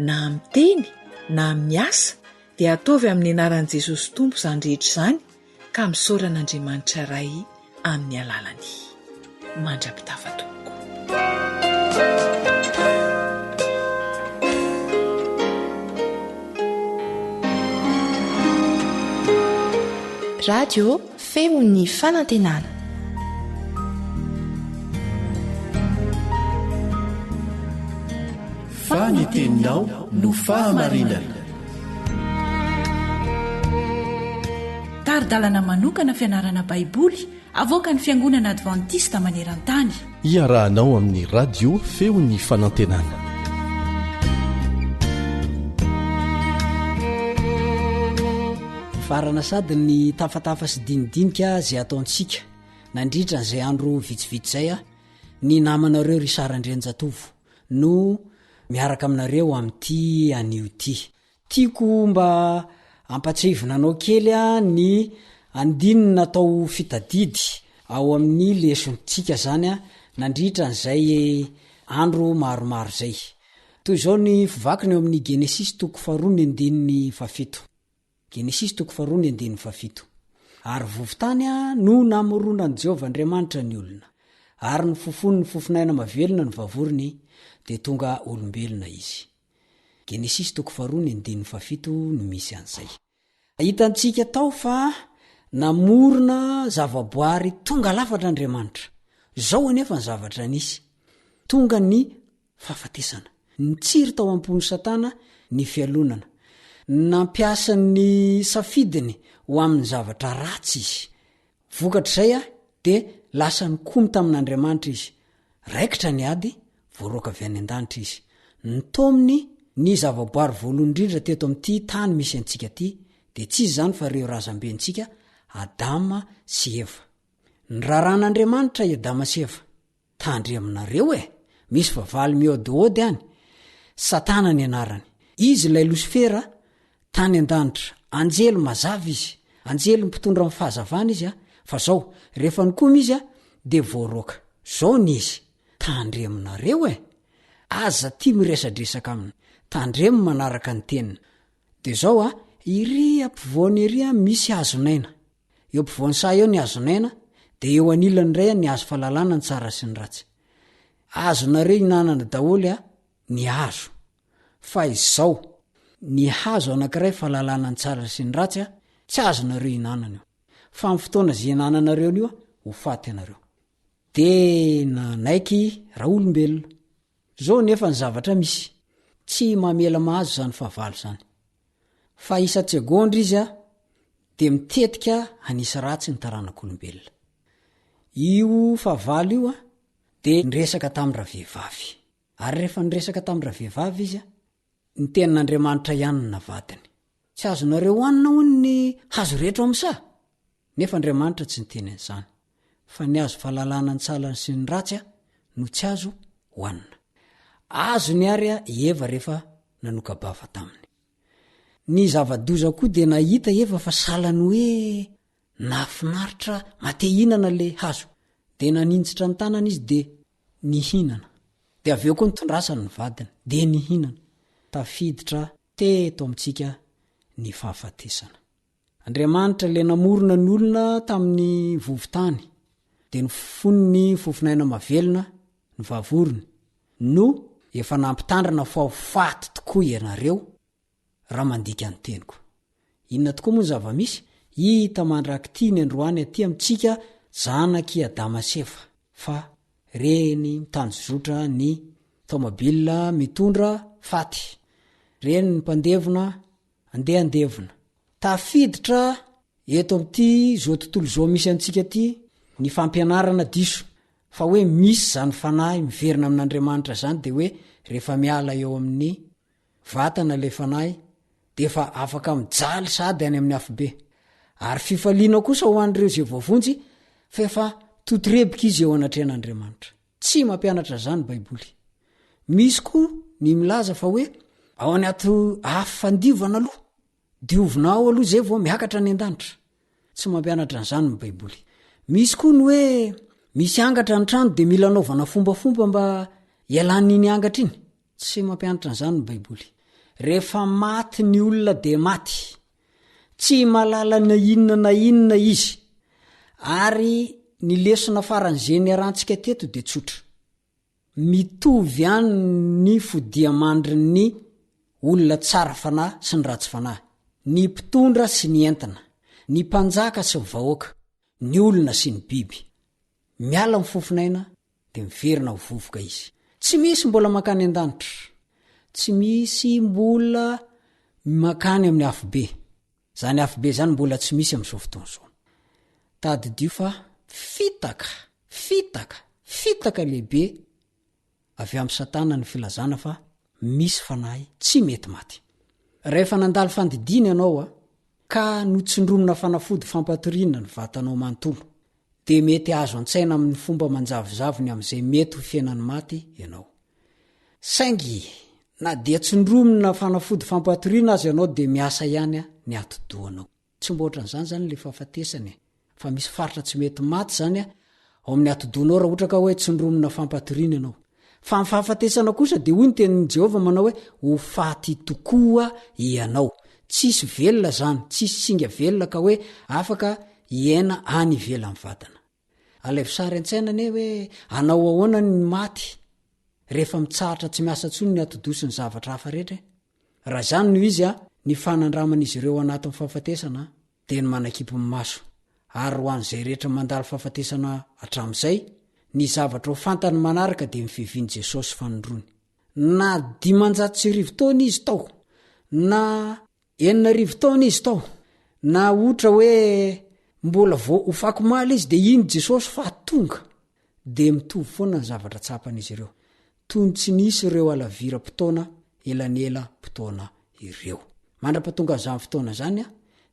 na amin'ny teny na amin'ny asa dia ataovy amin'ny anaran'i Jesosy Tompo izany rehetra izany ka misaoran'Andriamanitra ray amin'ny alalany mandrapitafa tompoko radio femo ny fanantenana faniteninao no fahamarinana. taridalana manokana fianarana baiboly avoaka ny fiangonana advantista maneran-tany. iarahanao amin'ny radio feo ny fanantenana. farana sady ny tafatafa sy dinidinika zay ataontsika nandritra n'izay andro vitsivitsy zay a ny namanareo ry sarandrenjatovo no miaraka aminareo amin'ity anio ty tiako mba ampatsehivonanao kely a ny andininy natao fitadidy ao amin'ny lesontsika zany a nandritra n'izay andro maromaro zay toy zao ny fivakiny eo amin'ny genesis toko 2:7 genesis toko 2:7 ary vovotany a no namoronany Jehovah Andriamanitra ny olona ary ny fofony ny fofinaina mavelona ny vavorony de tonga olombelona izy. Genesis toko 2:7 no misy an'izay. Hitantsika tao fa namorona zavaboary tonga lafatra Andriamanitra. Zao anefa ny zavatra nisy. Tonga ny fahafatesana. Nitsiry tao am-pony Satana ny fialonana. Nampiasa ny safidiny ho amin'ny zavatra ratsy izy. Vokatra zay a de lasa ny komy tamin'Andriamanitra izy. Raikitra ny ady, voaroka avy any an-danitra izy. Nitominy ny zavaboary voalohany indrindra teto amin'ity tany misy antsika ty, de tsy zany fa reo razambentsika Adama sy Eva. Ny raran'Andriamanitra i Adama sy Eva. Tandry aminareo misy vavaly miôdiôdy any. Satana ny anarany. Izy ilay Lucifera tany an-danitra, anjely mazava izy, anjely mpitondra amin'ny fahazavana izy a, fa zao rehefa nikomy izy a de voaroka. Zao ny izy. Tandry aminareo aza ty miresadresaka aminy. Tandremo manaraka ny tenina. De zao a iry ampivoany iry a misy hazonaina. Eo ampivoany sa eo ny hazonaina, de eo anilany ray ny hazo fahalalana ny tsara sy ny ratsy. Hazonareo inanana daholy a ny hazo. Fa izao ny hazo anankiray fahalalana ny tsara sy ny ratsy a tsy azonareo inanana io. Fa amin'ny fotoana zay inananareo io ho faty anareo. De nanaiky raha olombelona. Zao nefa ny zavatra misy. Tsy mamela mahazo zany fahavalo zany. Fa isa-tsegondra izy a de mitetika anisy ratsy ny taranak'olombelona. Io fahavalo io a de niresaka tamin'ny ravehivavy. Ary rehefa niresaka tamin'ny ravehivavy izy a ny tenin'Andriamanitra ihany ny navadiny. Tsy azonareo hoanina hono ny hazo rehetra ao am'sa. Nefa Andriamanitra tsy niteny an'izany. Fa ny hazo fahalalana ny tsara sy ny ratsy a no tsy azo hoanina. Azo ny ary a Eva rehefa nanokabava taminy. Ny zava-doza koa de nahita Eva fa salany hoe nafinaritra matehinana le hazo. De naninjitra ny tanana izy de nihinana. De aveo koa nitondrasany ny vadiny de nihinana. Tafiditra teto amintsika ny fahafatesana. Andriamanitra le namorona ny olona tamin'ny vovotany de ny fony ny fofinaina mavelona ny vavorony no efa nampitandrina fa ho faty tokoa ianareo raha mandika ny teniko. Inona tokoa moa ny zava-misy? Hita mandraky ny androany aty amintsika zanaky Adama sy Eva. Fa reny mitanjozotra ny tomobila mitondra faty. Reny ny mpandevona andevona. Tafiditra eto amin'ity zao tontolo zao misy antsika ty ny fampianarana diso. Fa hoe misy zany fanahy miverina amin'Andriamanitra zany de hoe rehefa miala eo amin'ny vatana le fanahy de efa afaka mijaly sady any amin'ny afobe. Ary fifaliana kosa ho an'ireo zay voavonjy fa efa totorebika izy eo anatrehan'Andriamanitra. Tsy mampianatra zany baiboly. Misy koa ny milaza fa hoe ao anaty afandivana aloha. Diovinao aloha zay vao miakatra any an-danitra. Tsy mampianatra an'izany ny baiboly. Misy koa ny hoe misy angatra ny trano de mila naovana fombafomba mba ialan'iny angatra iny. Tsy mampianatra an'izany ny baiboly. Rehefa maty ny olona de maty. Tsy malala na inona izy. Ary ny lesona farany jenerantsika teto de tsotra. Mitovy ihany ny fodiamandry ny olona tsara fanahy sy ny ratsy fanahy. Ny mpitondra sy ny entana. Ny mpanjaka sy ny vahoaka. Ny olona sy ny biby. Miala mifofinaina de miverina ho vovoka izy. Tsy misy mbola makany an-danitra. tsy misy mbola makany amin'ny afobe zany afobe zany mbola tsy misy am'izao fotoan'zao tadidio fa fitaka lehibe avy am' satana ny filazana fa misy fanahy tsy mety maty rehefa nandalo fandidiny ianao a ka notsindromina fanafody fampatoriana ny vatanao manontolo de mety azo an-tsaina amin'ny fomba manjavozavony am'izay mety ho fiainany maty ianao saingy na dia tsindromina fanafody fampatoriana azy ianao de miasa ihany a ny atodoanao tsy mboatran'zany zany le fahafatesany fa misy faritra tsy mety maty zany a ao amin'ny atodonao raha ohatra ka hoe tsindromina fampatoriana ianao fa ny fahafatesana kosa de hoy ny tenin'i Jehova manao hoe ho faty tokoa ianao tsisy velona zany tsisy singa velona ka hoe afaka iena any ivela ny vatana alevsary an-tsaina ane hoe anao ahoana ny maty rehefa mitsahatra tsy miasa tsony ny atodosiny zavatra hafa rehetra raha zany no izy a ny fanandraman'izy ireo anatin'ny fahafatesana de ny manakipo ny maso ary ho an'izay rehetra mandalo fahafatesana atram'izay ny zavatra ho fantany manaraka de mifiviany Jesosy fanondrony na 500 taona izy tao na 9 taona izy tao na ohatra hoe mbola vo hofakomaly izy de iny Jesosy fa tonga de mitovy foana ny zavatra tsapan'izy ireo tony tsy nisy ireo alavira mpotona elanela mpotona ireo mandra-patonga zany fotoana zany a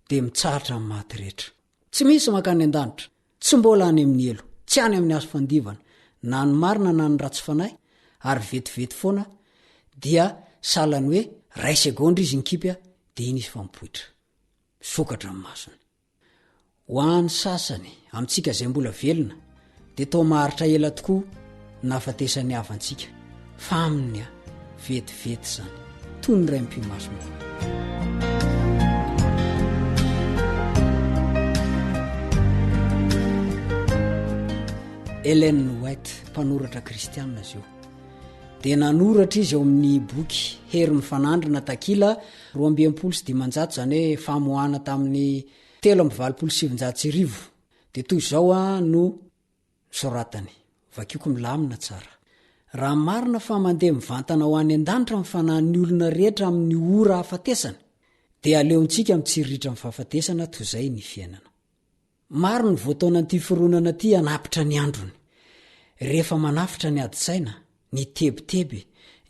de mitsahatra ny maty rehetra tsy misy makany an-danitra tsy mbola any amin'ny elo tsy any amin'ny azo fandivana na ny marina na ny ratsy fanahy ary vetivety foana dia salany hoe 2 segondra izy nkipy de iny izy fampoitra sokatra ny masony ho any sasany amintsika zay mbola velona de tao maharitra ela tokoa nafatesany havantsika fa aminy a vetivety zany toy ny ray mpimasona Ellen White mpanoratra kristianina azy io de nanoratra izy ao amin'ny boky hery mifanandrina takila 216 zany hoe famohana tamin'ny 327 de toy zao a no soratany vakioko milamina tsara raha marina fa mandeha mivantana ho any an-danitra mifanahin'ny olona rehetra amin'ny ora hafatesana de aleontsika mitsiriritra amin'ny fahafatesana toy zay ny fiainana maro ny voataona an'ity fironana ty anapitra ny androny rehefa manafitra ny aditsaina ny tebiteby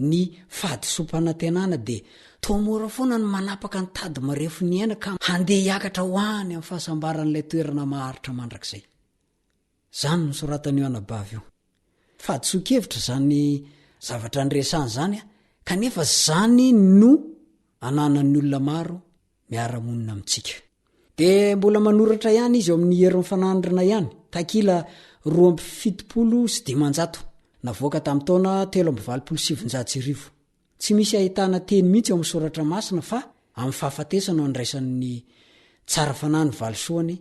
ny fadisopana tenana de tomora foana ny manapaka ny tady marefo ny aina ka handeha hiakatra ho any amin'ny fahasambaran'ilay toerana maharitra mandrakizay zany no soratany io anabavy io fadisokevitra zany zavatra nyresany zany a kanefa zany no ananan'ny olona maro miara-monina amintsika de mbola manoratra ihany izy eo amin'ny herin'ny fanandrina ihany takila 270 navoaka tamin'ny taona 327 tsy misy ahitana teny mihitsy ao amin'ny soratra masina fa amin'ny fahafatesana ao andraisan'ny tsara fanahy ny valisoany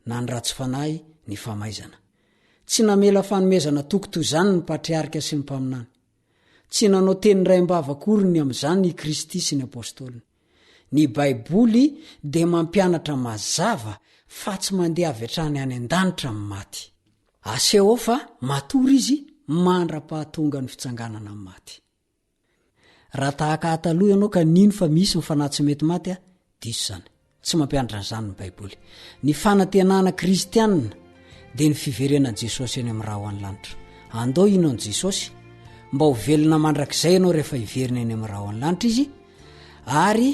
na ny ratsy fanahy ny famaizana tsy namela fanomezana tokotoy zany ny patriarika sy ny mpaminany tsy nanao teny raim-bavakoriny amin'izany ny Kristy sy ny apôstôliny ny baiboly de mampianatra mazava fa tsy mandeha avy hatrany any an-danitra ny maty aseho fa matory izy mandra-pahatonga ny fitsanganana ny maty raha tahaka ataloha ianao ka nino fa misy ny fanahy tsy mety maty a diso zany tsy mampianatra n'izany ny baiboly ny fanantenana kristianina de ny fiverenan'i Jesosy eny amin'ny raha ho any lanitra andao ino an' Jesosy mba ho velona mandrakizay ianao rehefa hiverina eny amin'ny raha ho any lanitra izy ary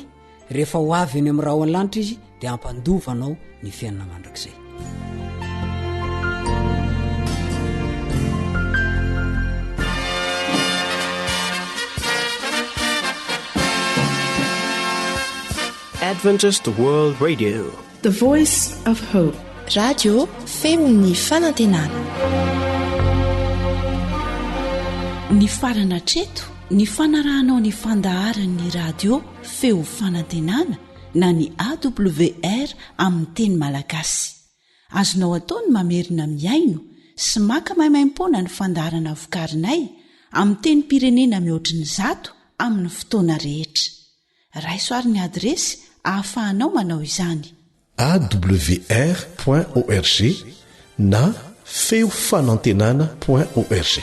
rehefa ho avy eny amin'ny raha ho any lanitra izy de ampandovanao ny fiainana mandrakizay Adventist World Radio, the voice of hope. Radio Femini Fanantenana. Ny farana treto ny fanarahanao ny fandaharan'ny radio feo fanantenana na ny AWR amin'ny teny malagasy azonao ataony mamerina miaino sy maka mahimaimpona ny fandaharana vokarinay amin'ny teny pirenena mihoatriny 100 amin'ny fotoana rehetra raisoaryn'ny adresy ahafahanao manao izany awr.org na feo fanantenana.org